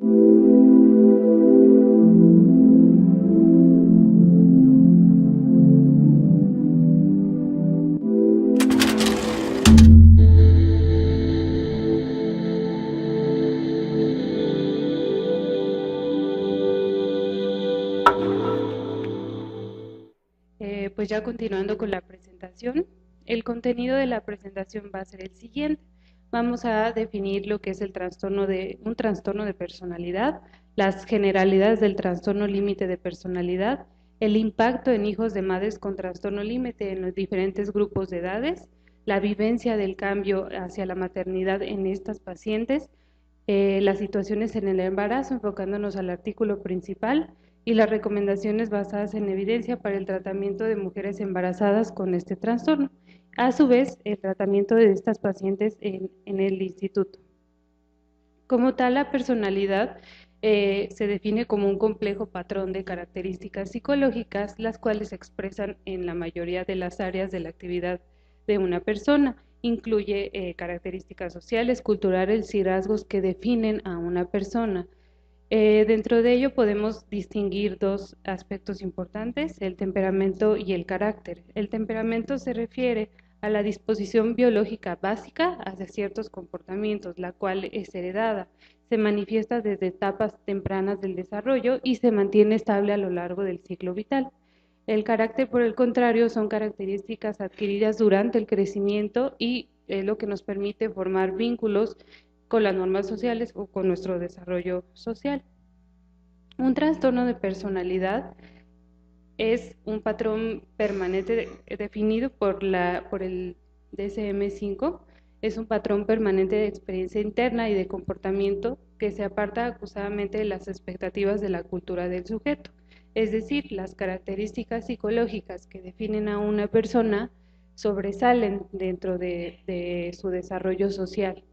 Pues ya continuando con la presentación, el contenido de la presentación va a ser el siguiente. Vamos a definir lo que es un trastorno de personalidad, las generalidades del trastorno límite de personalidad, el impacto en hijos de madres con trastorno límite en los diferentes grupos de edades, la vivencia del cambio hacia la maternidad en estas pacientes, las situaciones en el embarazo, enfocándonos al artículo principal, y las recomendaciones basadas en evidencia para el tratamiento de mujeres embarazadas con este trastorno. A su vez, el tratamiento de estas pacientes en el instituto. Como tal, la personalidad se define como un complejo patrón de características psicológicas, las cuales se expresan en la mayoría de las áreas de la actividad de una persona. Incluye características sociales, culturales y rasgos que definen a una persona. Dentro de ello podemos distinguir dos aspectos importantes, el temperamento y el carácter. El temperamento se refiere a la disposición biológica básica hacia ciertos comportamientos, la cual es heredada, se manifiesta desde etapas tempranas del desarrollo y se mantiene estable a lo largo del ciclo vital. El carácter, por el contrario, son características adquiridas durante el crecimiento y es lo que nos permite formar vínculos con las normas sociales o con nuestro desarrollo social. Un trastorno de personalidad es un patrón permanente definido por el DSM-5, es un patrón permanente de experiencia interna y de comportamiento que se aparta acusadamente de las expectativas de la cultura del sujeto. Es decir, las características psicológicas que definen a una persona sobresalen dentro de su desarrollo social.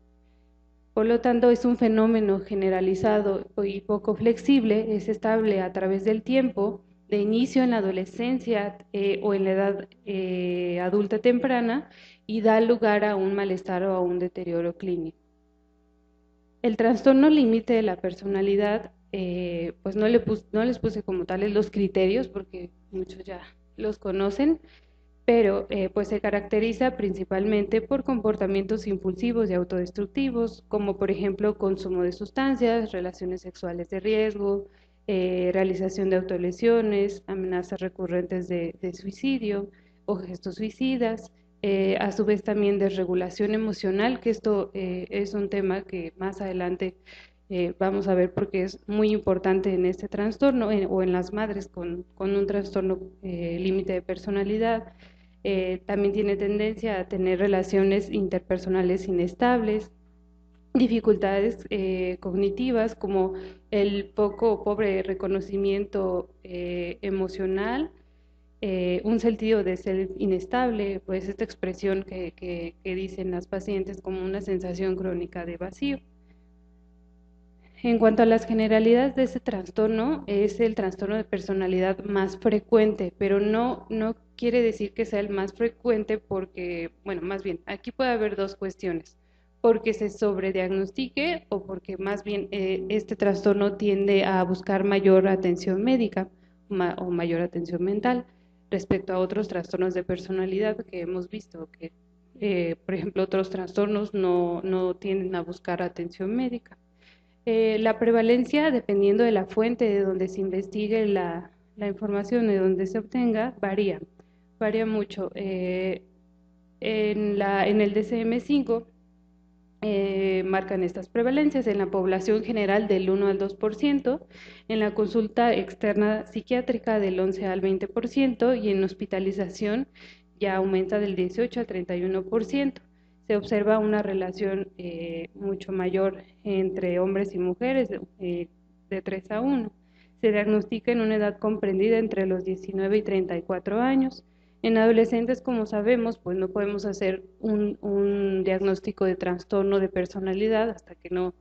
Por lo tanto, es un fenómeno generalizado y poco flexible, es estable a través del tiempo, de inicio en la adolescencia o en la edad adulta temprana, y da lugar a un malestar o a un deterioro clínico. El trastorno límite de la personalidad, pues no les puse como tales los criterios, porque muchos ya los conocen, pero pues se caracteriza principalmente por comportamientos impulsivos y autodestructivos, como por ejemplo consumo de sustancias, relaciones sexuales de riesgo, realización de autolesiones, amenazas recurrentes de suicidio o gestos suicidas, a su vez también desregulación emocional, que esto es un tema que más adelante vamos a ver porque es muy importante en este trastorno o en las madres con un trastorno límite de personalidad. También tiene tendencia a tener relaciones interpersonales inestables, dificultades cognitivas como el poco o pobre reconocimiento emocional, un sentido de ser inestable, pues esta expresión que dicen las pacientes como una sensación crónica de vacío. En cuanto a las generalidades de ese trastorno, es el trastorno de personalidad más frecuente, pero no quiere decir que sea el más frecuente porque, bueno, más bien, aquí puede haber dos cuestiones, porque se sobrediagnostique o porque más bien este trastorno tiende a buscar mayor atención médica o mayor atención mental respecto a otros trastornos de personalidad que hemos visto que, por ejemplo, otros trastornos no tienden a buscar atención médica. La prevalencia, dependiendo de la fuente de donde se investigue la información, de donde se obtenga, varía mucho. En el DSM-5 marcan estas prevalencias en la población general del 1 al 2%, en la consulta externa psiquiátrica del 11 al 20% y en hospitalización ya aumenta del 18 al 31%. Se observa una relación mucho mayor entre hombres y mujeres de 3 a 1. Se diagnostica en una edad comprendida entre los 19 y 34 años. En adolescentes, como sabemos, pues no podemos hacer un diagnóstico de trastorno de personalidad hasta que no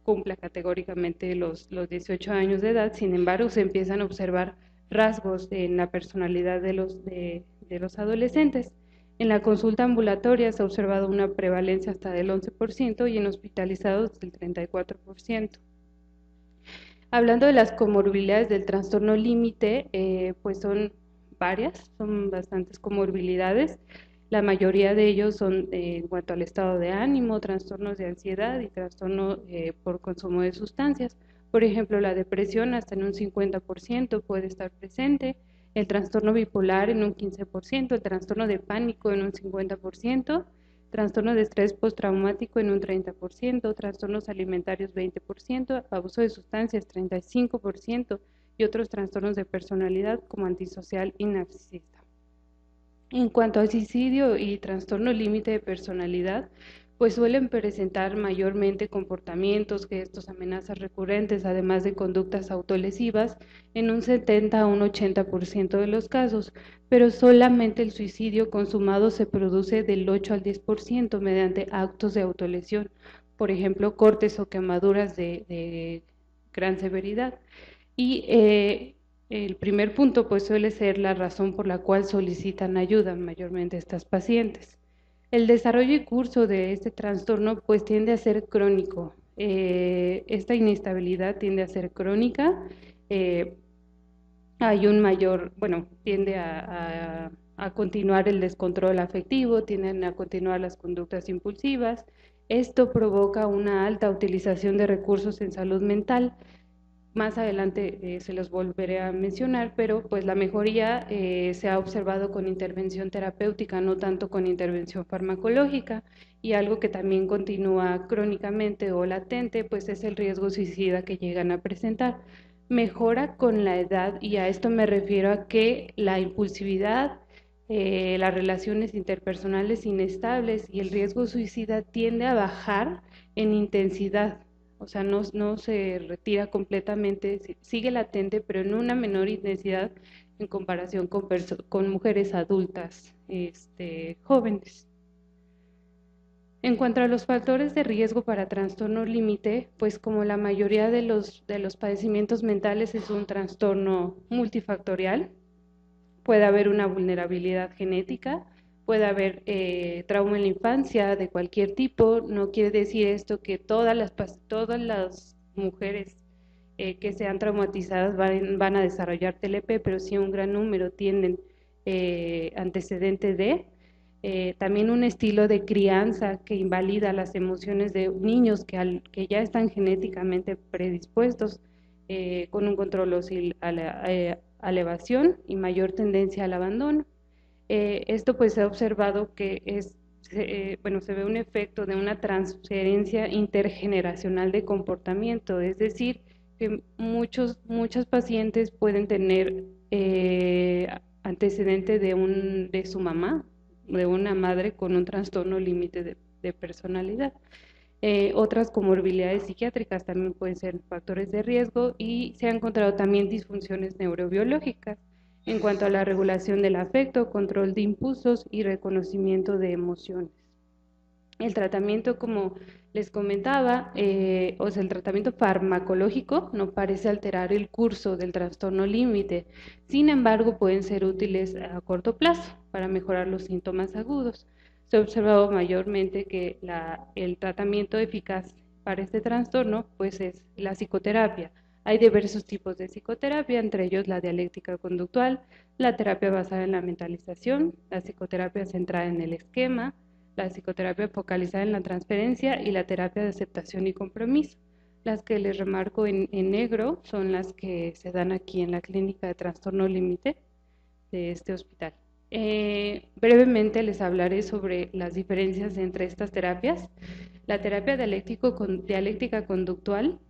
cumpla categóricamente los 18 años de edad. Sin embargo, se empiezan a observar rasgos en la personalidad de los adolescentes. En la consulta ambulatoria se ha observado una prevalencia hasta del 11% y en hospitalizados del 34%. Hablando de las comorbilidades del trastorno límite, pues son varias, son bastantes comorbilidades. La mayoría de ellos son en cuanto al estado de ánimo, trastornos de ansiedad y trastorno por consumo de sustancias. Por ejemplo, la depresión hasta en un 50% puede estar presente, el trastorno bipolar en un 15%, el trastorno de pánico en un 50%, trastorno de estrés postraumático en un 30%, trastornos alimentarios 20%, abuso de sustancias 35% y otros trastornos de personalidad como antisocial y narcisista. En cuanto al suicidio y trastorno límite de personalidad, pues suelen presentar mayormente comportamientos, gestos, amenazas recurrentes, además de conductas autolesivas, en un 70 a un 80% de los casos, pero solamente el suicidio consumado se produce del 8 al 10% mediante actos de autolesión, por ejemplo, cortes o quemaduras de gran severidad. Y el primer punto pues suele ser la razón por la cual solicitan ayuda mayormente estas pacientes. El desarrollo y curso de este trastorno pues tiende a ser crónico. Esta inestabilidad tiende a ser crónica. Hay un mayor, bueno, tiende a continuar el descontrol afectivo, tienden a continuar las conductas impulsivas. Esto provoca una alta utilización de recursos en salud mental. Más adelante se los volveré a mencionar, pero pues la mejoría se ha observado con intervención terapéutica, no tanto con intervención farmacológica, y algo que también continúa crónicamente o latente, pues es el riesgo suicida que llegan a presentar. Mejora con la edad, y a esto me refiero a que la impulsividad, las relaciones interpersonales inestables y el riesgo suicida tiende a bajar en intensidad. O sea, no se retira completamente, sigue latente, pero en una menor intensidad en comparación con mujeres adultas jóvenes. En cuanto a los factores de riesgo para trastorno límite, pues como la mayoría de los padecimientos mentales es un trastorno multifactorial, puede haber una vulnerabilidad genética, puede haber trauma en la infancia de cualquier tipo. No quiere decir esto que todas las mujeres que sean traumatizadas van a desarrollar TLP, pero sí un gran número tienen antecedentes de. También un estilo de crianza que invalida las emociones de niños que ya están genéticamente predispuestos con un control hostil a la evasión y mayor tendencia al abandono. Esto pues se ha observado que se ve un efecto de una transferencia intergeneracional de comportamiento, es decir, que muchas pacientes pueden tener antecedente de su mamá, de una madre con un trastorno límite de personalidad. Otras comorbilidades psiquiátricas también pueden ser factores de riesgo, y se han encontrado también disfunciones neurobiológicas en cuanto a la regulación del afecto, control de impulsos y reconocimiento de emociones. El tratamiento, como les comentaba, o sea, el tratamiento farmacológico no parece alterar el curso del trastorno límite, sin embargo pueden ser útiles a corto plazo para mejorar los síntomas agudos. Se ha observado mayormente que el tratamiento eficaz para este trastorno pues es la psicoterapia. Hay diversos tipos de psicoterapia, entre ellos la dialéctica conductual, la terapia basada en la mentalización, la psicoterapia centrada en el esquema, la psicoterapia focalizada en la transferencia y la terapia de aceptación y compromiso. Las que les remarco en negro son las que se dan aquí en la clínica de trastorno límite de este hospital. Brevemente les hablaré sobre las diferencias entre estas terapias. La terapia dialéctica conductual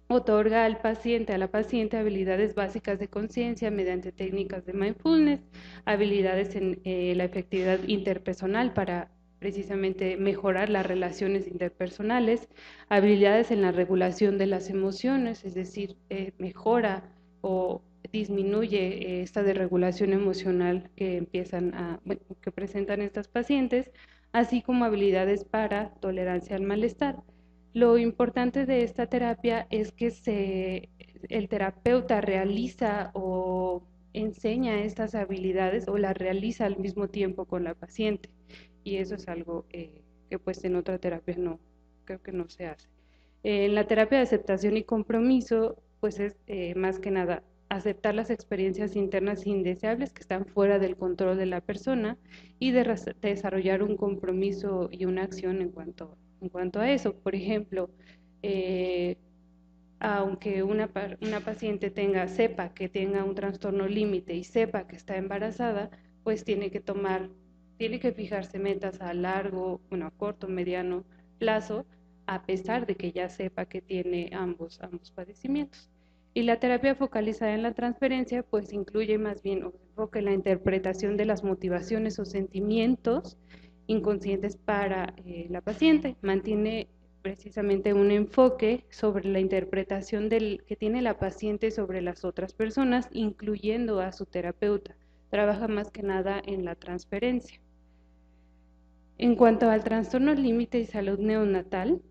otorga a la paciente habilidades básicas de conciencia mediante técnicas de mindfulness, habilidades en la efectividad interpersonal para precisamente mejorar las relaciones interpersonales, habilidades en la regulación de las emociones, es decir, mejora o disminuye esta desregulación emocional que que presentan estas pacientes, así como habilidades para tolerancia al malestar. Lo importante de esta terapia es que el terapeuta realiza o enseña estas habilidades o las realiza al mismo tiempo con la paciente, y eso es algo que pues en otra terapia no, creo que no se hace. En la terapia de aceptación y compromiso pues es más que nada aceptar las experiencias internas indeseables que están fuera del control de la persona y desarrollar un compromiso y una acción en cuanto a eso. Por ejemplo, aunque una paciente sepa que tenga un trastorno límite y sepa que está embarazada, pues tiene que fijarse metas a a corto, mediano plazo, a pesar de que ya sepa que tiene ambos padecimientos. Y la terapia focalizada en la transferencia, pues incluye más bien o se enfoca en la interpretación de las motivaciones o sentimientos inconscientes para la paciente. Mantiene precisamente un enfoque sobre la interpretación que tiene la paciente sobre las otras personas, incluyendo a su terapeuta. Trabaja más que nada en la transferencia. En cuanto al trastorno límite y salud neonatal,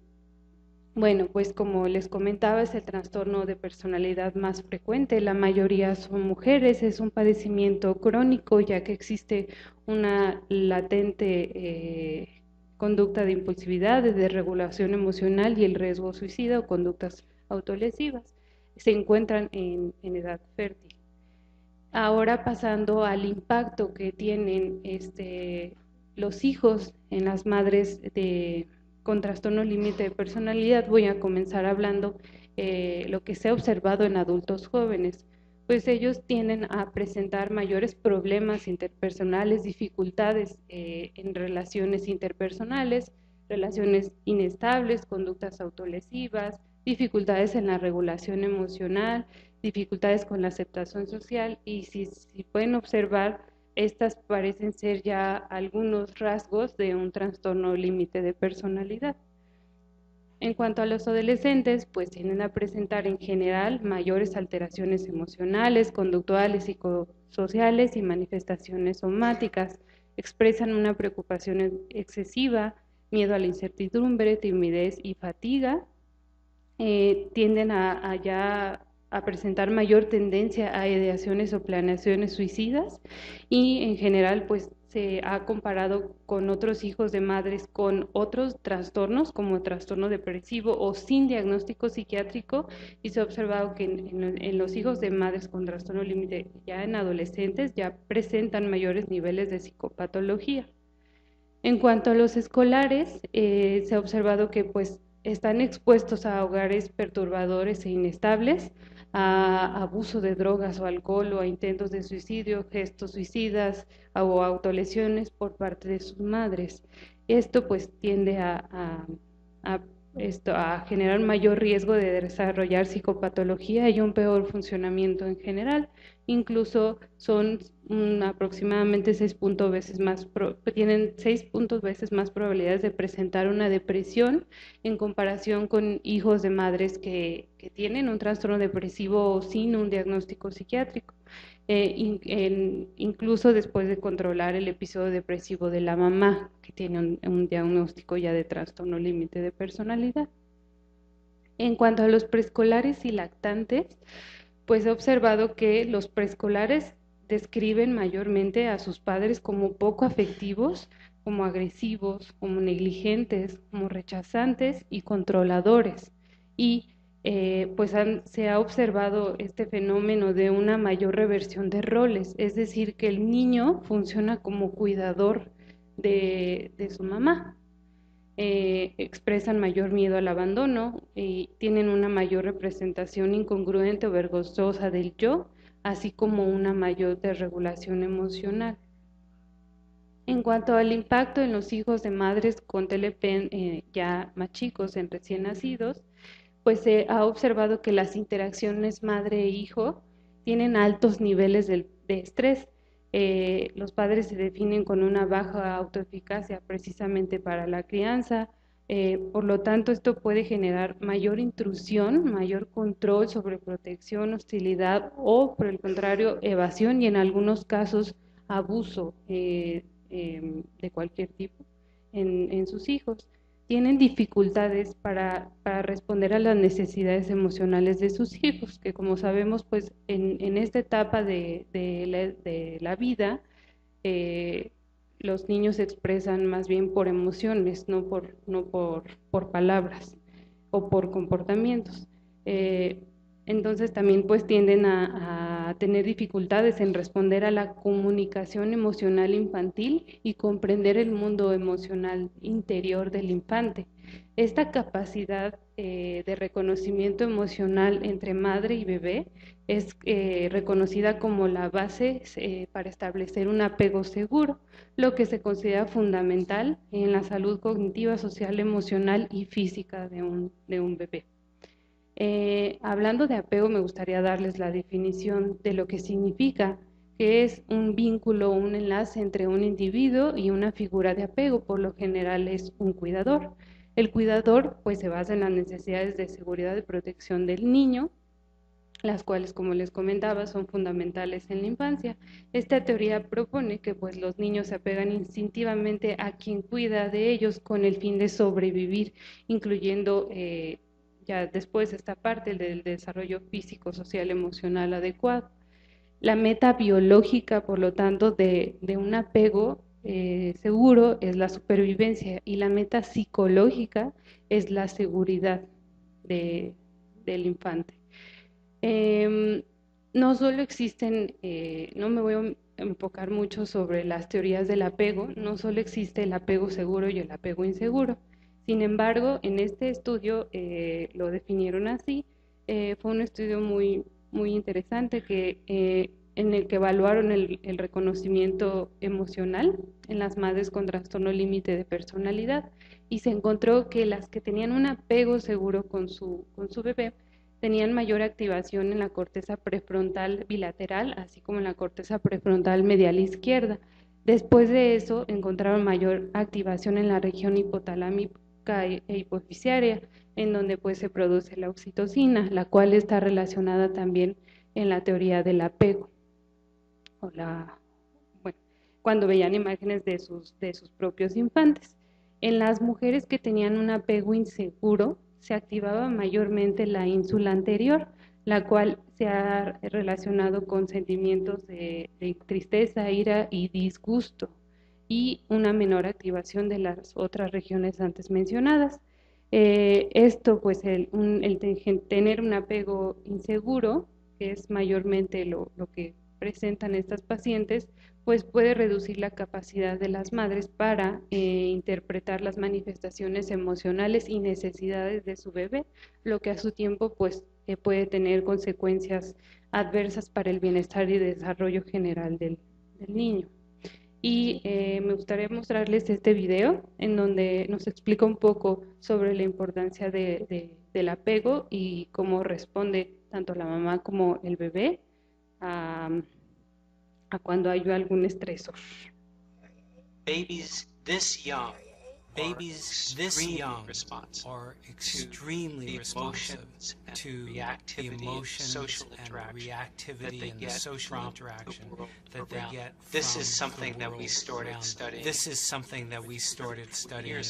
bueno, pues como les comentaba, es el trastorno de personalidad más frecuente. La mayoría son mujeres, es un padecimiento crónico ya que existe una latente conducta de impulsividad, de desregulación emocional y el riesgo suicida o conductas autolesivas. Se encuentran en edad fértil. Ahora pasando al impacto que tienen los hijos en las madres con trastorno límite de personalidad, voy a comenzar hablando lo que se ha observado en adultos jóvenes. Pues ellos tienden a presentar mayores problemas interpersonales, dificultades en relaciones interpersonales, relaciones inestables, conductas autolesivas, dificultades en la regulación emocional, dificultades con la aceptación social, y si pueden observar, estas parecen ser ya algunos rasgos de un trastorno límite de personalidad. En cuanto a los adolescentes, pues tienden a presentar en general mayores alteraciones emocionales, conductuales, psicosociales y manifestaciones somáticas. Expresan una preocupación excesiva, miedo a la incertidumbre, timidez y fatiga. Tienden a presentar mayor tendencia a ideaciones o planeaciones suicidas, y en general pues se ha comparado con otros hijos de madres con otros trastornos como trastorno depresivo o sin diagnóstico psiquiátrico, y se ha observado que en los hijos de madres con trastorno límite ya en adolescentes ya presentan mayores niveles de psicopatología. En cuanto a los escolares, se ha observado que pues están expuestos a hogares perturbadores e inestables, a abuso de drogas o alcohol, o a intentos de suicidio, gestos suicidas o autolesiones por parte de sus madres. Esto pues tiende a generar mayor riesgo de desarrollar psicopatología y un peor funcionamiento en general. Incluso son aproximadamente 6 veces más, tienen 6 veces más probabilidades de presentar una depresión en comparación con hijos de madres que tienen un trastorno depresivo sin un diagnóstico psiquiátrico. Incluso después de controlar el episodio depresivo de la mamá, que tiene un diagnóstico ya de trastorno límite de personalidad. En cuanto a los preescolares y lactantes, pues he observado que los preescolares describen mayormente a sus padres como poco afectivos, como agresivos, como negligentes, como rechazantes y controladores. Y pues se ha observado este fenómeno de una mayor reversión de roles, es decir, que el niño funciona como cuidador de su mamá. Expresan mayor miedo al abandono y tienen una mayor representación incongruente o vergonzosa del yo, así como una mayor desregulación emocional. En cuanto al impacto en los hijos de madres con TLP ya más chicos, en recién nacidos, pues se ha observado que las interacciones madre e hijo tienen altos niveles de estrés. Los padres se definen con una baja autoeficacia precisamente para la crianza. Por lo tanto, esto puede generar mayor intrusión, mayor control, sobreprotección, hostilidad o, por el contrario, evasión y en algunos casos abuso de cualquier tipo en sus hijos. Tienen dificultades para responder a las necesidades emocionales de sus hijos, que como sabemos, pues en esta etapa de la vida, los niños se expresan más bien por emociones, no por palabras o por comportamientos. Entonces también pues tienden a tener dificultades en responder a la comunicación emocional infantil y comprender el mundo emocional interior del infante. Esta capacidad de reconocimiento emocional entre madre y bebé es reconocida como la base para establecer un apego seguro, lo que se considera fundamental en la salud cognitiva, social, emocional y física de un bebé. Hablando de apego, me gustaría darles la definición de lo que significa, que es un vínculo, un enlace entre un individuo y una figura de apego, por lo general es un cuidador. El cuidador pues se basa en las necesidades de seguridad y protección del niño, las cuales, como les comentaba, son fundamentales en la infancia. Esta teoría propone que pues los niños se apegan instintivamente a quien cuida de ellos con el fin de sobrevivir, incluyendo ya después esta parte del desarrollo físico, social, emocional adecuado. La meta biológica, por lo tanto, de un apego seguro es la supervivencia, y la meta psicológica es la seguridad del infante. No solo existen, no me voy a enfocar mucho sobre las teorías del apego, no solo existe el apego seguro y el apego inseguro. Sin embargo, en este estudio lo definieron así. Fue un estudio muy interesante en el que evaluaron el reconocimiento emocional en las madres con trastorno límite de personalidad, y se encontró que las que tenían un apego seguro con su bebé tenían mayor activación en la corteza prefrontal bilateral, así como en la corteza prefrontal medial izquierda. Después de eso, encontraron mayor activación en la región hipotalámica e hipoficiaria, en donde pues se produce la oxitocina, la cual está relacionada también en la teoría del apego. Cuando veían imágenes de sus propios infantes. En las mujeres que tenían un apego inseguro, se activaba mayormente la ínsula anterior, la cual se ha relacionado con sentimientos de tristeza, ira y disgusto, y una menor activación de las otras regiones antes mencionadas. Esto, pues, el tener un apego inseguro, que es mayormente lo que presentan estas pacientes, pues puede reducir la capacidad de las madres para interpretar las manifestaciones emocionales y necesidades de su bebé, lo que a su tiempo pues puede tener consecuencias adversas para el bienestar y desarrollo general del niño. Y me gustaría mostrarles este video en donde nos explica un poco sobre la importancia del apego y cómo responde tanto la mamá como el bebé a cuando hay algún estresor. Babies this young are extremely responsive to the emotions and reactivity and the social interaction that they get from This is something that we started studying. This is something that we started studying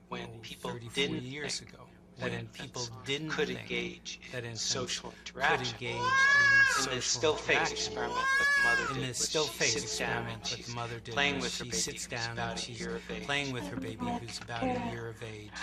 when people 30, 40 didn't years think ago. that When people didn't could think engage that in infants social could interaction. engage in In social the still face interaction. experiment that the mother In did, the was still she face sits down experiment and that she's the mother did, playing was with her she baby sits who's down about and a she's year of age. playing with her baby who's about a year of age.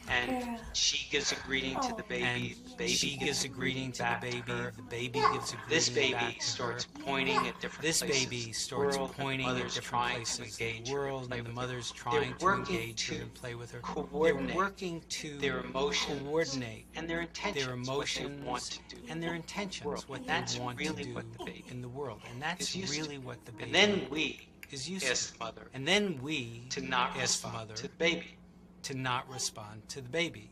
And she gives a greeting to the baby. And The baby she gives a greeting to the back baby. her. The baby gives a This greeting baby back to starts her. pointing at different This places baby in the starts world, and the pointing at mother's different trying to places in engage the her and world, play and the with her. mother's They're trying to working engage her to and play with her. coordinate They're working to their emotions coordinate and their intentions, their emotions what they want to do and their in the intentions, world. what And they that's want really to do what the baby in the world. And that's is used really to. what the baby And then we is used ask to. the mother And then we to not ask the respond mother to the baby. to not respond to the baby.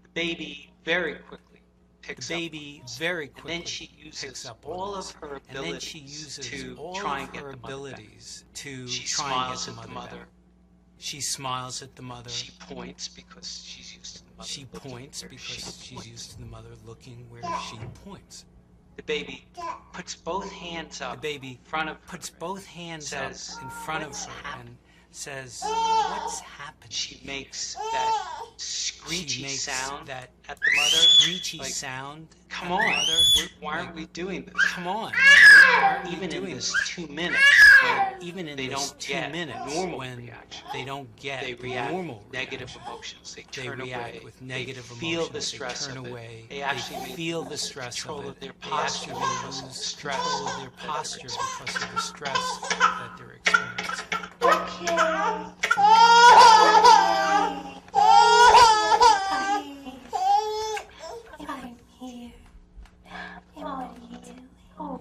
The baby very quickly picks The baby up on this. very And quickly then she picks uses up on all this. of her And then she abilities uses to all try of and get her the mother back. abilities to She try and get smiles the at the mother mother. back. She smiles at the mother. She points because she's used to the mother. She looking points where because she she's points. used to the mother looking where she points. The baby puts both hands The up baby in front of her. puts both hands says, up in front of "What's her happening?" and says, "What's happening?" She makes that screechy makes sound that at the mother. screechy Like, sound. come at the on, mother. why aren't we doing this? Come on. Why aren't we Even in doing this this? 2 minutes, when Even in they this don't 2 get minutes normal when reaction, they don't get they the react normal with negative reaction. emotions. They They turn react away. with negative they feel emotions. the stress they turn of it. away. They actually may feel the lose stress control of of it. their They posture actually because of the lose stress control of their that they're posture experiencing. because of the stress that they're experiencing. If I'm here, what are you doing? Oh,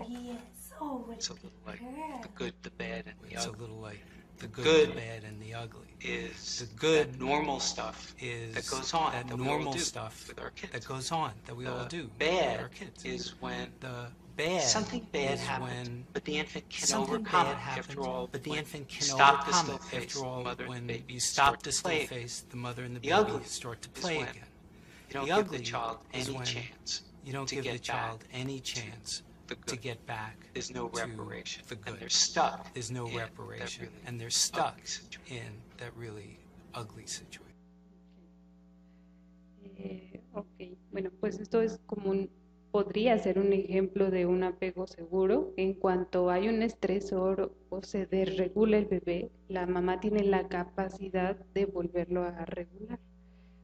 yes. Oh, what It's a little like the good, the bad, and the It's a ugly. little like the good, Good the bad, and the ugly. Is The good that normal stuff is that goes on that that we all normal do stuff with our kids. that goes on that we all The do with bad our kids. is when The bad something bad is happens, when but the infant can something overcome bad it. happens, After all, but the when infant you can stop the overcome still it. face, After all, the mother and when the baby you start stop to the still play. face, the mother and the The baby ugly start to is play when again. You don't The give the ugly child is any when chance you don't to give the get child back any chance the to good. get back There's no to reparation, the and good. they're stuck. There's no in that reparation, really and they're stuck ugly situation. in that really ugly situation. Ok, bueno, pues esto es como podría ser un ejemplo de un apego seguro. En cuanto hay un estresor o se desregula el bebé, la mamá tiene la capacidad de volverlo a regular.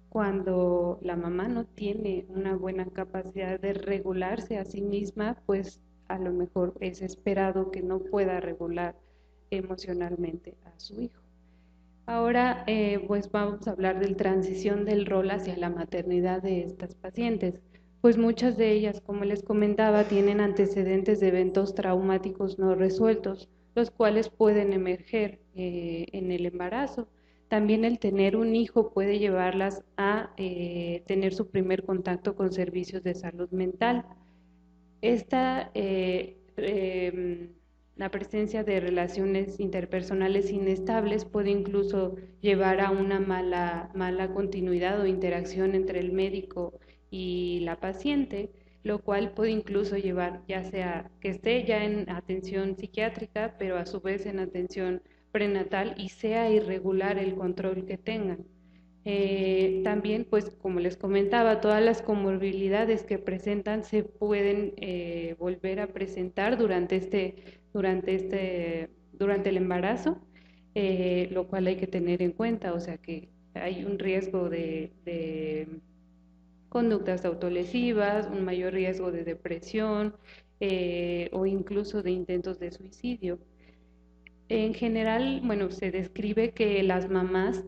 Cuando la mamá no tiene una buena capacidad de regularse a sí misma, pues a lo mejor es esperado que no pueda regular emocionalmente a su hijo. Ahora, pues vamos a hablar de la transición del rol hacia la maternidad de estas pacientes. Pues muchas de ellas, como les comentaba, tienen antecedentes de eventos traumáticos no resueltos, los cuales pueden emerger en el embarazo. También el tener un hijo puede llevarlas a tener su primer contacto con servicios de salud mental. La presencia de relaciones interpersonales inestables puede incluso llevar a una mala continuidad o interacción entre el médico y la paciente, lo cual puede incluso llevar ya sea que esté ya en atención psiquiátrica, pero a su vez en atención prenatal y sea irregular el control que tengan. También, pues, como les comentaba, todas las comorbilidades que presentan se pueden volver a presentar durante el embarazo, lo cual hay que tener en cuenta, o sea que hay un riesgo de conductas autolesivas, un mayor riesgo de depresión o incluso de intentos de suicidio. En general, bueno, se describe que las mamás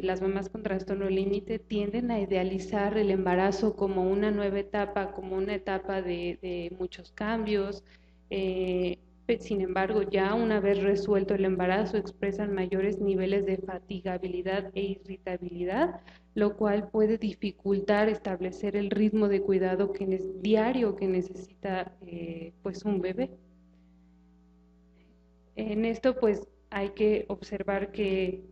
las mamás con trastorno límite tienden a idealizar el embarazo como una nueva etapa, como una etapa de muchos cambios. Sin embargo, ya una vez resuelto el embarazo, expresan mayores niveles de fatigabilidad e irritabilidad, lo cual puede dificultar establecer el ritmo de cuidado diario que necesita pues un bebé. En esto pues hay que observar que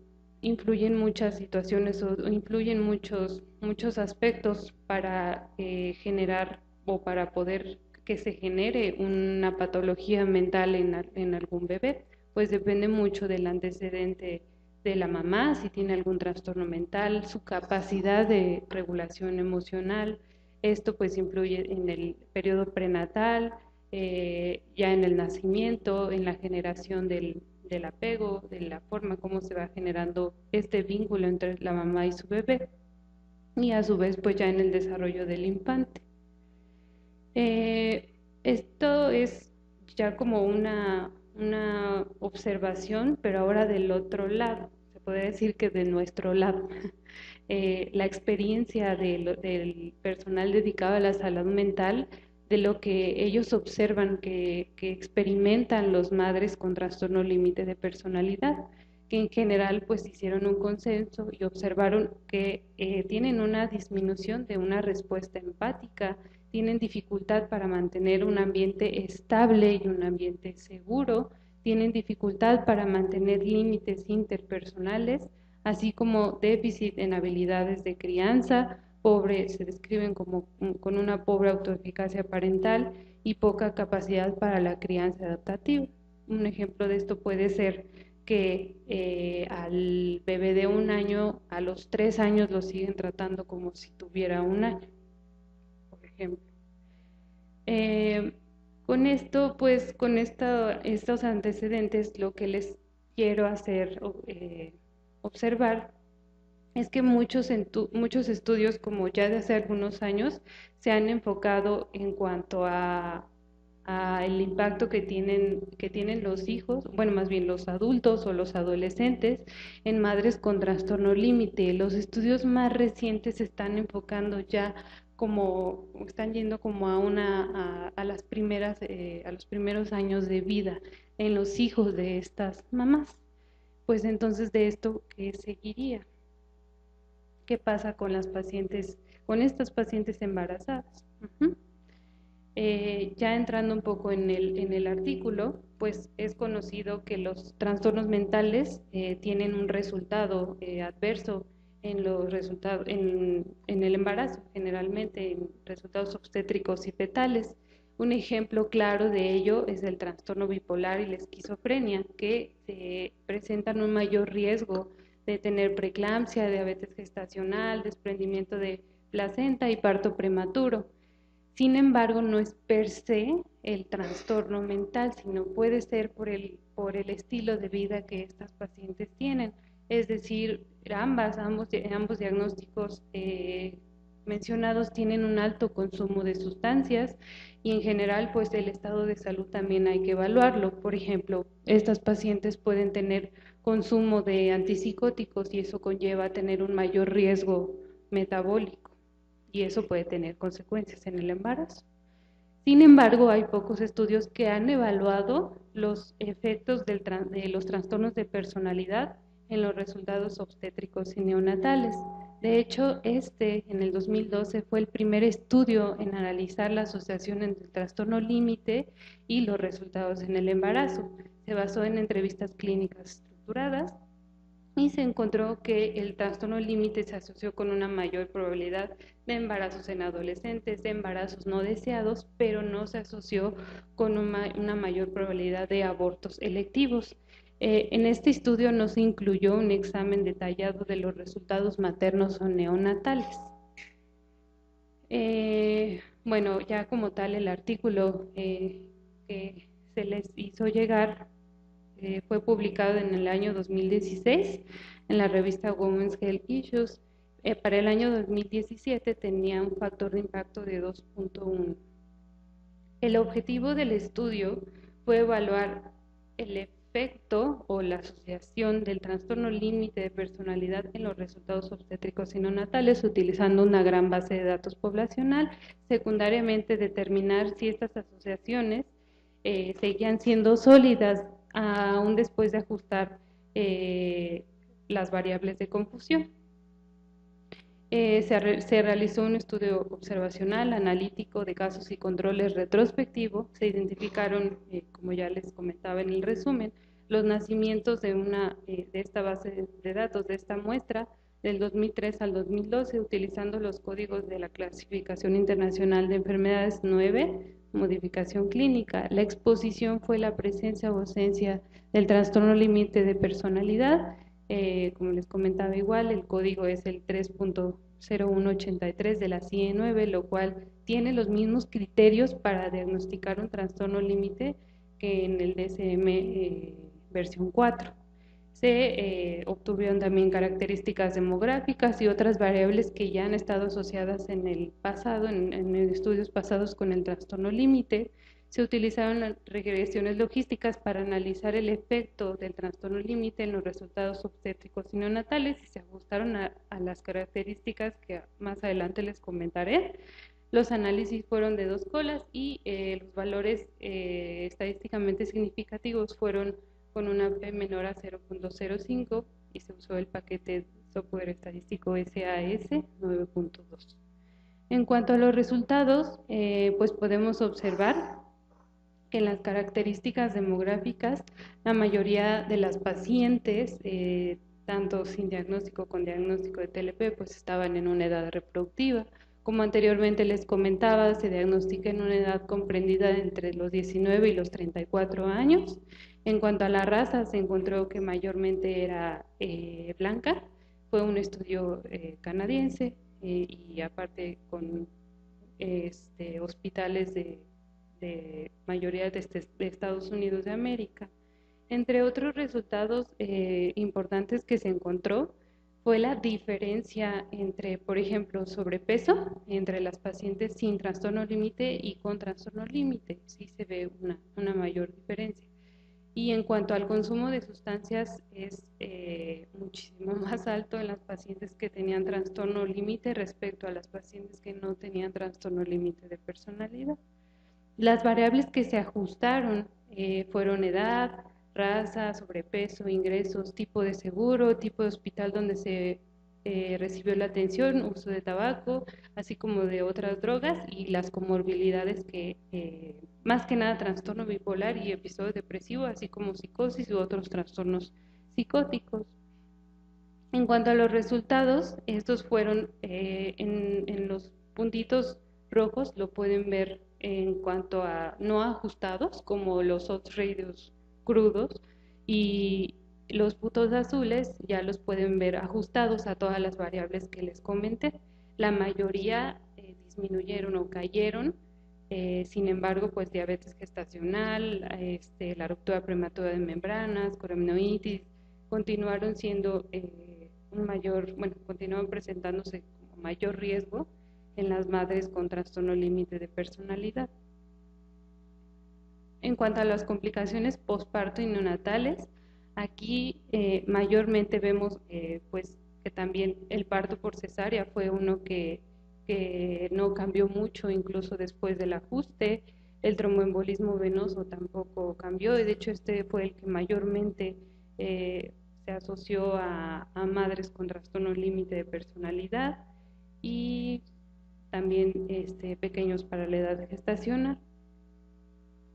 influyen muchas situaciones o influyen muchos aspectos para generar o para poder que se genere una patología mental en algún bebé, pues depende mucho del antecedente de la mamá, si tiene algún trastorno mental, su capacidad de regulación emocional. Esto pues influye en el periodo prenatal, ya en el nacimiento, en la generación del apego, de la forma como se va generando este vínculo entre la mamá y su bebé, y a su vez pues ya en el desarrollo del infante. Esto es ya como una observación, pero ahora del otro lado, se puede decir que de nuestro lado. La experiencia del personal dedicado a la salud mental, de lo que ellos observan que experimentan los madres con trastorno límite de personalidad, que en general pues hicieron un consenso y observaron que tienen una disminución de una respuesta empática, tienen dificultad para mantener un ambiente estable y un ambiente seguro, tienen dificultad para mantener límites interpersonales, así como déficit en habilidades de crianza, se describen como con una pobre autoeficacia parental y poca capacidad para la crianza adaptativa. Un ejemplo de esto puede ser que al bebé de 1 año, a los 3 años lo siguen tratando como si tuviera 1 año, por ejemplo. Con esto, pues, con estos antecedentes, lo que les quiero hacer observar es que muchos estudios, como ya de hace algunos años, se han enfocado en cuanto a el impacto que tienen los hijos, bueno, más bien los adultos o los adolescentes en madres con trastorno límite. Los estudios más recientes se están enfocando ya están yendo como a los primeros años de vida en los hijos de estas mamás. Pues entonces, de esto, ¿qué seguiría? ¿Qué pasa con las pacientes, con estas pacientes embarazadas? Ya entrando un poco en el artículo, pues es conocido que los trastornos mentales tienen un resultado adverso en el embarazo, generalmente en resultados obstétricos y fetales. Un ejemplo claro de ello es el trastorno bipolar y la esquizofrenia, que presentan un mayor riesgo de tener preeclampsia, diabetes gestacional, desprendimiento de placenta y parto prematuro. Sin embargo, no es per se el trastorno mental, sino puede ser por el estilo de vida que estas pacientes tienen. Es decir, ambos diagnósticos mencionados tienen un alto consumo de sustancias y en general, pues el estado de salud también hay que evaluarlo. Por ejemplo, estas pacientes pueden tener consumo de antipsicóticos y eso conlleva a tener un mayor riesgo metabólico y eso puede tener consecuencias en el embarazo. Sin embargo, hay pocos estudios que han evaluado los efectos de los trastornos de personalidad en los resultados obstétricos y neonatales. De hecho, en el 2012 fue el primer estudio en analizar la asociación entre el trastorno límite y los resultados en el embarazo. Se basó en entrevistas clínicas estructuradas y se encontró que el trastorno límite se asoció con una mayor probabilidad de embarazos en adolescentes, de embarazos no deseados, pero no se asoció con una mayor probabilidad de abortos electivos. En este estudio no se incluyó un examen detallado de los resultados maternos o neonatales. Bueno, ya como tal el artículo que se les hizo llegar fue publicado en el año 2016 en la revista Women's Health Issues. Para el año 2017 tenía un factor de impacto de 2.1. El objetivo del estudio fue evaluar el efecto o la asociación del trastorno límite de personalidad en los resultados obstétricos y neonatales utilizando una gran base de datos poblacional, secundariamente determinar si estas asociaciones seguían siendo sólidas aún después de ajustar las variables de confusión. Se realizó un estudio observacional, analítico de casos y controles retrospectivo. Se identificaron, como ya les comentaba en el resumen, los nacimientos de esta base de datos, de esta muestra, del 2003 al 2012, utilizando los códigos de la Clasificación Internacional de Enfermedades 9, modificación clínica. La exposición fue la presencia o ausencia del trastorno límite de personalidad. Como les comentaba igual, el código es el 3.0183 de la CIE-9, lo cual tiene los mismos criterios para diagnosticar un trastorno límite que en el DSM versión 4. Se obtuvieron también características demográficas y otras variables que ya han estado asociadas en el pasado, en estudios pasados con el trastorno límite. Se utilizaron regresiones logísticas para analizar el efecto del trastorno límite en los resultados obstétricos y neonatales y se ajustaron a las características que más adelante les comentaré. Los análisis fueron de 2 colas y los valores estadísticamente significativos fueron con una P menor a 0.05 y se usó el paquete software estadístico SAS 9.2. En cuanto a los resultados, pues podemos observar que en las características demográficas, la mayoría de las pacientes, tanto sin diagnóstico con diagnóstico de TLP, pues estaban en una edad reproductiva. Como anteriormente les comentaba, se diagnostica en una edad comprendida entre los 19 y los 34 años. En cuanto a la raza, se encontró que mayormente era blanca. Fue un estudio canadiense y aparte con hospitales de mayoría de Estados Unidos de América. Entre otros resultados importantes que se encontró fue la diferencia entre, por ejemplo, sobrepeso entre las pacientes sin trastorno límite y con trastorno límite. Sí se ve una mayor diferencia. Y en cuanto al consumo de sustancias, es muchísimo más alto en las pacientes que tenían trastorno límite respecto a las pacientes que no tenían trastorno límite de personalidad. Las variables que se ajustaron fueron edad, raza, sobrepeso, ingresos, tipo de seguro, tipo de hospital donde se recibió la atención, uso de tabaco, así como de otras drogas y las comorbilidades que, más que nada, trastorno bipolar y episodio depresivo, así como psicosis u otros trastornos psicóticos. En cuanto a los resultados, estos fueron en los puntitos rojos, lo pueden ver en cuanto a no ajustados, como los odds radius crudos, y los puntos azules ya los pueden ver ajustados a todas las variables que les comenté. La mayoría disminuyeron o cayeron, sin embargo, pues diabetes gestacional, la ruptura prematura de membranas, coraminoitis, continuaron siendo continuaron presentándose como mayor riesgo en las madres con trastorno límite de personalidad. En cuanto a las complicaciones posparto y neonatales, aquí mayormente vemos pues que también el parto por cesárea fue uno que no cambió mucho incluso después del ajuste. El tromboembolismo venoso tampoco cambió, y de hecho este fue el que mayormente se asoció a madres con trastorno límite de personalidad y también pequeños para la edad gestacional.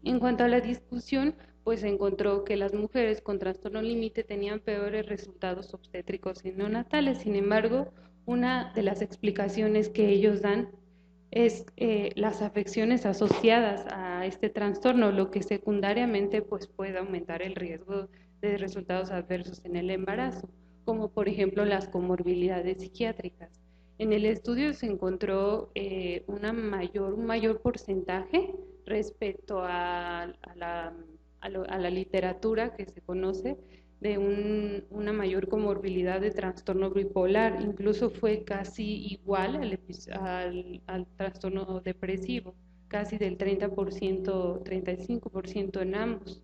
En cuanto a la discusión, pues se encontró que las mujeres con trastorno límite tenían peores resultados obstétricos y neonatales. Sin embargo, una de las explicaciones que ellos dan es las afecciones asociadas a este trastorno, lo que secundariamente pues puede aumentar el riesgo de resultados adversos en el embarazo, como por ejemplo las comorbilidades psiquiátricas. En el estudio se encontró un mayor porcentaje respecto a la literatura que se conoce de una mayor comorbilidad de trastorno bipolar, incluso fue casi igual al trastorno depresivo, casi del 30%, 35% en ambos,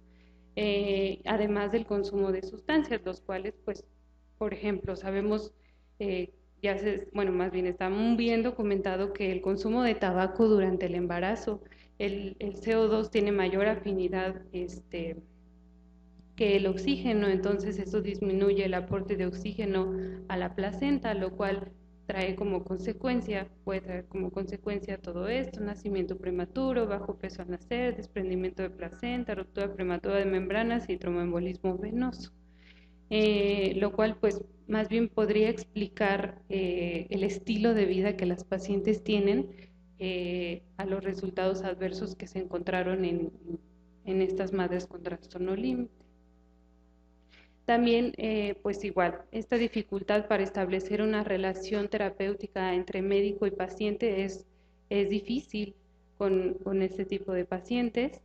además del consumo de sustancias, los cuales, pues, por ejemplo, sabemos, más bien está muy bien documentado que el consumo de tabaco durante el embarazo, el CO2 tiene mayor afinidad que el oxígeno, entonces eso disminuye el aporte de oxígeno a la placenta, lo cual puede traer como consecuencia todo esto: nacimiento prematuro, bajo peso al nacer, desprendimiento de placenta, ruptura prematura de membranas y tromboembolismo venoso. Lo cual pues más bien podría explicar el estilo de vida que las pacientes tienen a los resultados adversos que se encontraron en estas madres con trastorno límite. También, pues igual, esta dificultad para establecer una relación terapéutica entre médico y paciente es difícil con este tipo de pacientes,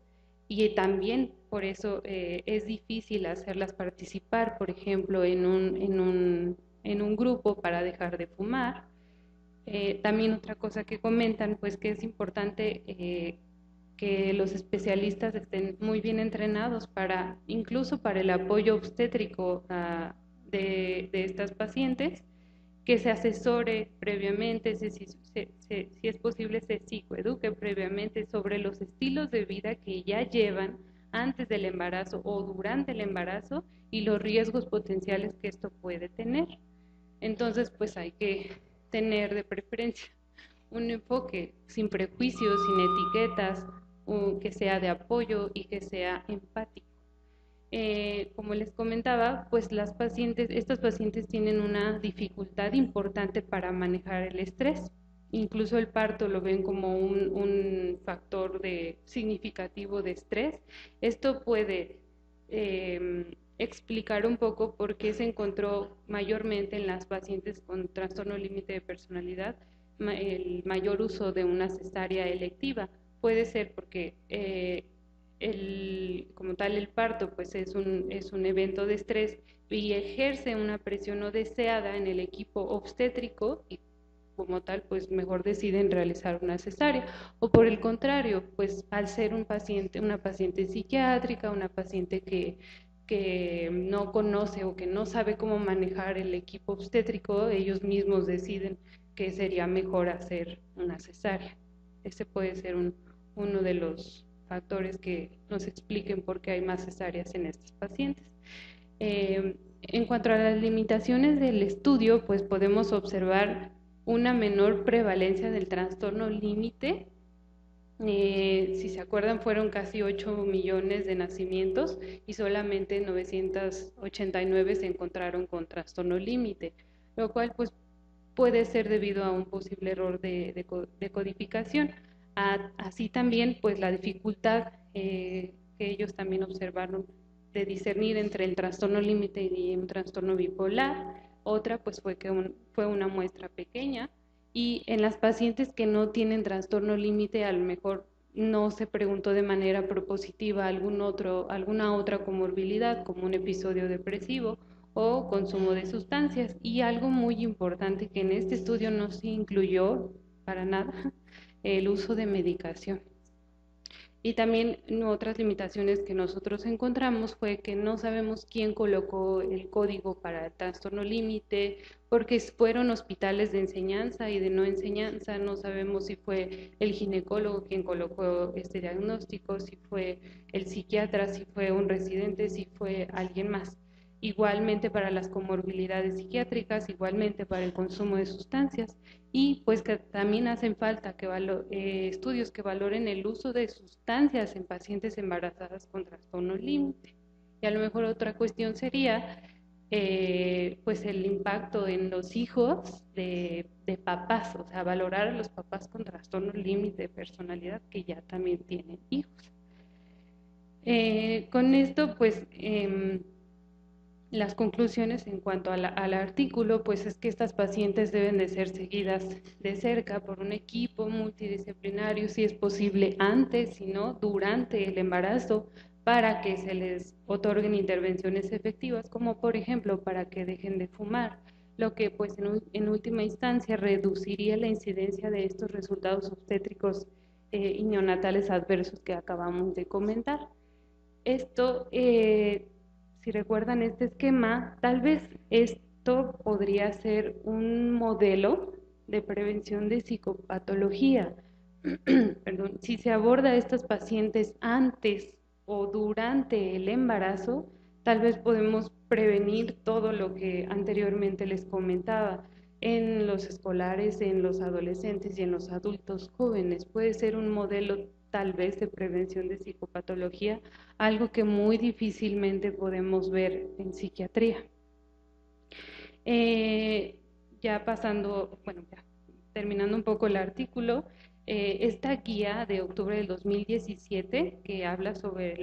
y también por eso es difícil hacerlas participar, por ejemplo, en un grupo para dejar de fumar. También otra cosa que comentan, pues que es importante que los especialistas estén muy bien entrenados incluso para el apoyo obstétrico de estas pacientes, que se asesore previamente, si es posible se psicoeduque previamente sobre los estilos de vida que ya llevan antes del embarazo o durante el embarazo y los riesgos potenciales que esto puede tener. Entonces, pues hay que tener de preferencia un enfoque sin prejuicios, sin etiquetas, que sea de apoyo y que sea empático. Como les comentaba, pues estas pacientes tienen una dificultad importante para manejar el estrés. Incluso el parto lo ven como un factor significativo de estrés. Esto puede explicar un poco por qué se encontró mayormente en las pacientes con trastorno límite de personalidad el mayor uso de una cesárea electiva. Puede ser porque como tal el parto pues es un evento de estrés y ejerce una presión no deseada en el equipo obstétrico y como tal pues mejor deciden realizar una cesárea, o por el contrario pues al ser una paciente psiquiátrica, una paciente que no conoce o que no sabe cómo manejar el equipo obstétrico, ellos mismos deciden que sería mejor hacer una cesárea. Ese puede ser uno de los factores que nos expliquen por qué hay más cesáreas en estos pacientes. En cuanto a las limitaciones del estudio, pues podemos observar una menor prevalencia del trastorno límite. Si se acuerdan, fueron casi 8 millones de nacimientos y solamente 989 se encontraron con trastorno límite, lo cual pues puede ser debido a un posible error de codificación. Así también pues la dificultad que ellos también observaron de discernir entre el trastorno límite y un trastorno bipolar. Otra pues fue que fue una muestra pequeña, y en las pacientes que no tienen trastorno límite a lo mejor no se preguntó de manera propositiva alguna otra comorbilidad como un episodio depresivo o consumo de sustancias. Y algo muy importante que en este estudio no se incluyó para nada, el uso de medicación. Y también otras limitaciones que nosotros encontramos fue que no sabemos quién colocó el código para el trastorno límite, porque fueron hospitales de enseñanza y de no enseñanza. No sabemos si fue el ginecólogo quien colocó este diagnóstico, si fue el psiquiatra, si fue un residente, si fue alguien más. Igualmente para las comorbilidades psiquiátricas, igualmente para el consumo de sustancias. Y pues que también hacen falta estudios que valoren el uso de sustancias en pacientes embarazadas con trastorno límite. Y a lo mejor otra cuestión sería pues el impacto en los hijos de papás, o sea, valorar a los papás con trastorno límite de personalidad que ya también tienen hijos. Con esto pues las conclusiones en cuanto al artículo, pues es que estas pacientes deben de ser seguidas de cerca por un equipo multidisciplinario, si es posible antes, si no, durante el embarazo, para que se les otorguen intervenciones efectivas, como por ejemplo para que dejen de fumar, lo que pues en última instancia reduciría la incidencia de estos resultados obstétricos y neonatales adversos que acabamos de comentar. Esto si recuerdan este esquema, tal vez esto podría ser un modelo de prevención de psicopatología. Perdón, si se aborda a estas pacientes antes o durante el embarazo, tal vez podemos prevenir todo lo que anteriormente les comentaba en los escolares, en los adolescentes y en los adultos jóvenes. Puede ser un modelo tal vez de prevención de psicopatología, algo que muy difícilmente podemos ver en psiquiatría. Ya pasando, bueno, ya terminando un poco el artículo, esta guía de octubre del 2017 que habla sobre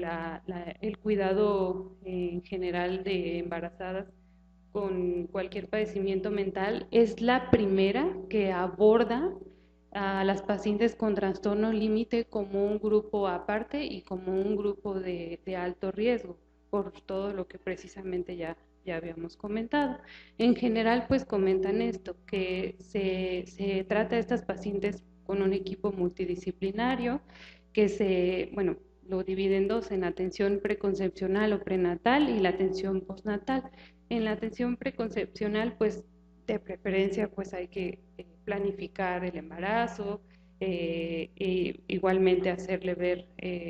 el cuidado en general de embarazadas con cualquier padecimiento mental, es la primera que aborda a las pacientes con trastorno límite como un grupo aparte y como un grupo de alto riesgo, por todo lo que precisamente ya habíamos comentado. En general, pues comentan esto, que se trata a estas pacientes con un equipo multidisciplinario, que lo divide en dos, en atención preconcepcional o prenatal y la atención postnatal. En la atención preconcepcional, pues de preferencia, pues hay que planificar el embarazo, igualmente hacerle ver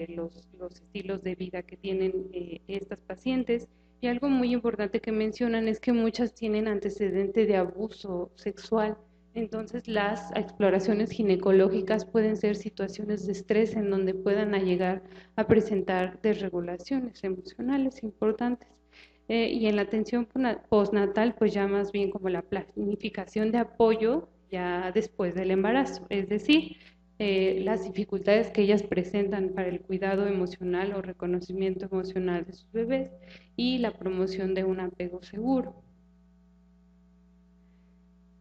los estilos de vida que tienen estas pacientes. Y algo muy importante que mencionan es que muchas tienen antecedente de abuso sexual. Entonces las exploraciones ginecológicas pueden ser situaciones de estrés en donde puedan llegar a presentar desregulaciones emocionales importantes. Y en la atención postnatal, pues ya más bien como la planificación de apoyo ya después del embarazo, es decir, las dificultades que ellas presentan para el cuidado emocional o reconocimiento emocional de sus bebés y la promoción de un apego seguro.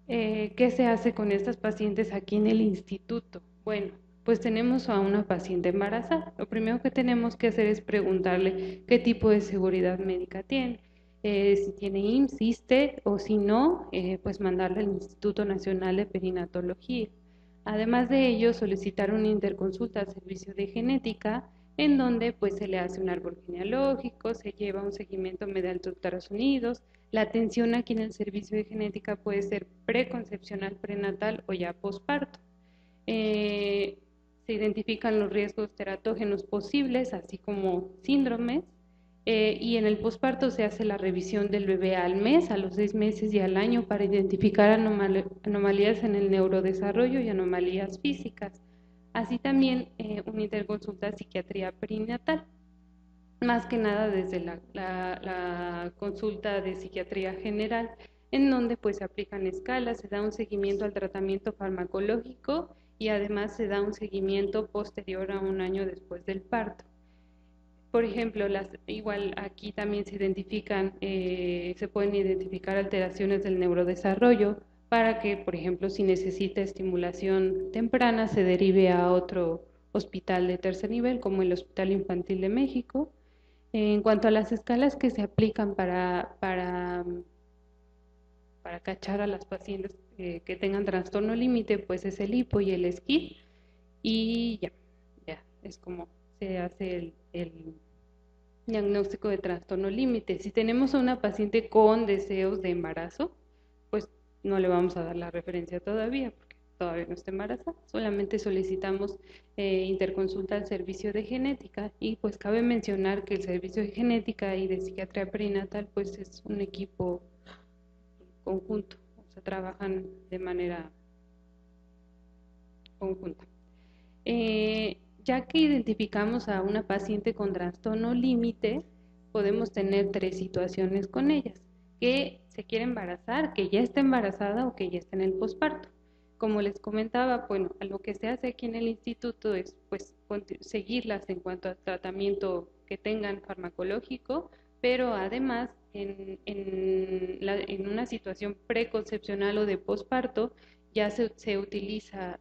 ¿Qué se hace con estas pacientes aquí en el instituto? Bueno, pues tenemos a una paciente embarazada. Lo primero que tenemos que hacer es preguntarle qué tipo de seguridad médica tiene. Si tiene IMSS, ISSSTE, o si no, pues mandarla al Instituto Nacional de Perinatología. Además de ello, solicitar una interconsulta al servicio de genética, en donde pues se le hace un árbol genealógico, se lleva un seguimiento mediante ultrasonidos. La atención aquí en el servicio de genética puede ser preconcepcional, prenatal o ya posparto. Se identifican los riesgos teratógenos posibles, así como síndromes, y en el posparto se hace la revisión del bebé al mes, a los 6 meses y al año para identificar anomalías en el neurodesarrollo y anomalías físicas. Así también una interconsulta de psiquiatría perinatal, más que nada desde la consulta de psiquiatría general, en donde pues se aplican escalas, se da un seguimiento al tratamiento farmacológico y además se da un seguimiento posterior a 1 año después del parto. Por ejemplo, igual aquí también se identifican, se pueden identificar alteraciones del neurodesarrollo para que, por ejemplo, si necesita estimulación temprana, se derive a otro hospital de tercer nivel, como el Hospital Infantil de México. En cuanto a las escalas que se aplican para cachar a las pacientes que tengan trastorno límite, pues es el HIPO y el SCID, y ya es como se hace el diagnóstico de trastorno límite. Si tenemos a una paciente con deseos de embarazo, pues no le vamos a dar la referencia todavía, porque todavía no está embarazada, solamente solicitamos interconsulta al servicio de genética, y pues cabe mencionar que el servicio de genética y de psiquiatría perinatal pues es un equipo conjunto, o sea, trabajan de manera conjunta. Ya que identificamos a una paciente con trastorno límite, podemos tener 3 situaciones con ellas: que se quiere embarazar, que ya está embarazada o que ya está en el posparto. Como les comentaba, bueno, lo que se hace aquí en el instituto es pues seguirlas en cuanto al tratamiento que tengan farmacológico, pero además en una situación preconcepcional o de posparto ya se utiliza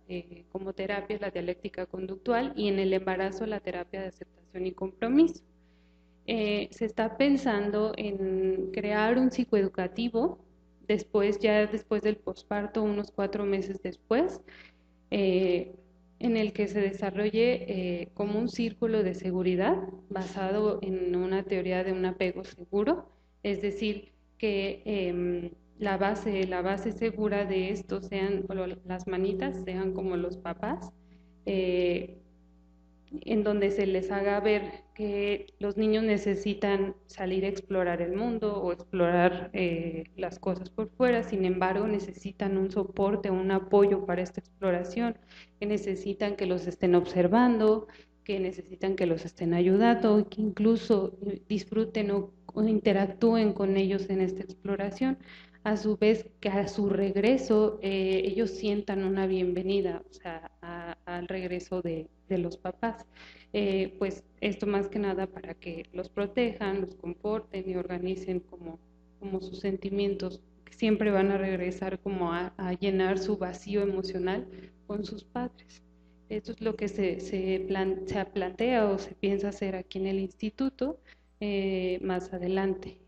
como terapia la dialéctica conductual, y en el embarazo la terapia de aceptación y compromiso. Se está pensando en crear un psicoeducativo después del posparto, unos 4 meses después, en el que se desarrolle como un círculo de seguridad basado en una teoría de un apego seguro, es decir, que la base segura de esto sean las manitas, sean como los papás, en donde se les haga ver que los niños necesitan salir a explorar el mundo o explorar las cosas por fuera. Sin embargo, necesitan un soporte, un apoyo para esta exploración, que necesitan que los estén observando, que necesitan que los estén ayudando, que incluso disfruten o interactúen con ellos en esta exploración. A su vez, que a su regreso ellos sientan una bienvenida, o sea, al regreso de los papás. Pues esto más que nada para que los protejan, los comporten y organicen como sus sentimientos, que siempre van a regresar como a llenar su vacío emocional con sus padres. Esto es lo que se plantea o se piensa hacer aquí en el instituto más adelante,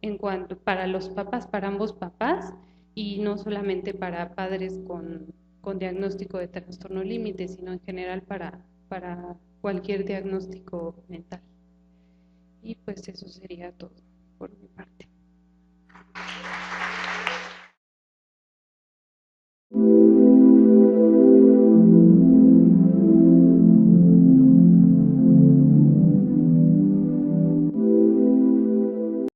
en cuanto para los papás, para ambos papás, y no solamente para padres con diagnóstico de trastorno límite, sino en general para cualquier diagnóstico mental. Y pues eso sería todo por mi parte.